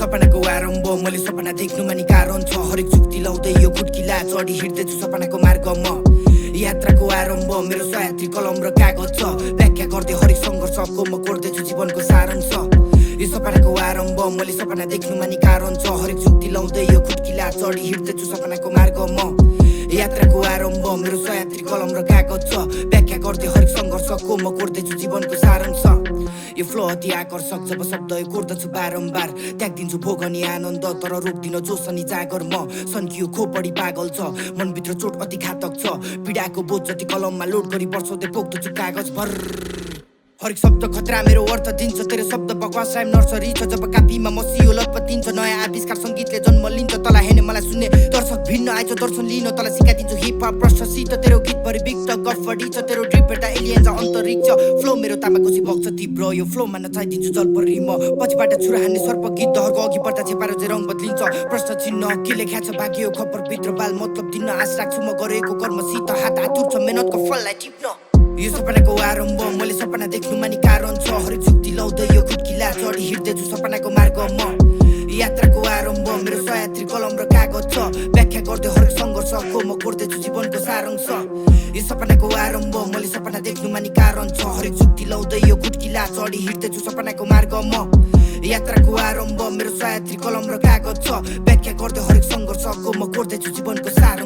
सपनाको आरम्भ मैले सपना देख्नुमा नि कारण छ हरेक चुक्ति लाउँदै यो खुट्किला चढी हिँड्दैछु सपनाको मार्गमा यात्राको आरम्भ मेरो सयात्री कलम र कागज छ व्याख्या गर्दै हरेक सङ्घर्षको म कोर्दैछु जीवनको सारांश यो सपनाको आरम्भ मैले सपना देख्नुमा नि कारण छ हरेक चुक्ति लाउँदै यो खुट्किला चढी हिँड्दैछु सपनाको मार्गमा यात्राको आरम्भ मेरो सयात्री कलम र कागज छ व्याख्या गर्दै हरेक सङ्घर्षको म कोर्दैछु जीवनको सारांश यो फ्लो अति आकर्षक जब शब्द यो कोर्दछु बारम्बार त्याग्दिन्छु भोग अनि आनन्द तर रोक्दिन जोस अनि जागर म सन्कियो खोपडी पागल छ मनभित्र चोट अति घातक छ पीडाको बोझ जति कलममा लोड गरी वर्षौँदै पोख्दछु कागज भर हरेक शब्द खतरा मेरो अर्थ दिन्छ तेरो शब्द बकवास टाइम नर्सरी छ जब कापीमा मसियो लतपतिन्छ नयाँ आविष्कार सङ्गीतले जन्म लिन्छ तँलाई हेर्ने मलाई सुन्ने दर्शक भिन्न आइछ दर्शन लिन तँलाई सिकाइदिन्छु हिपहप प्रश्नसित तेरो गीतभरि बिग्द गफडी छ तेरो ड्रिप एउटा एलियन छ अन्तरिक्ष फ्लो मेरो तामाकोसी बग्छ तीव्र यो फ्लोमा नचाइदिन्छु जलपरी म पछिबाट छुरा हान्ने सर्प गीतहरूको अघि बढ्दा छेपारो चाहिँ रङ बदलिन्छ प्रश्न चिन्ह के लेख्या छ भाग्यो खबर भित्र बाल मतलब दिन आश राख्छु म गरेको कर्मसित हात हातुर छ मेहनतको फललाई टिप्न यो सपनाको आरम्भ मैले सपना देख्नुमा नि कारण छ हरेक चुक्ति लाउँदै यो खुट्किला चढी हिँड्दैछु सपनाको मार्गमा यात्राको आरम्भ मेरो सयात्री कलम र कागज छ व्याख्या गर्दै हरेक सङ्घर्षको म कोर्दैछु जीवनको सारांश यो सपनाको आरम्भ मैले सपना देख्नुमा नि कारण छ हरेक चुक्ति लाउँदै यो खुट्किला चढी हिँड्दैछु सपनाको मार्गमा यात्राको आरम्भ मेरो सयात्री कलम र कागज छ व्याख्या गर्दै हरेक सङ्घर्षको म कोर्दैछु जीवनको सारांश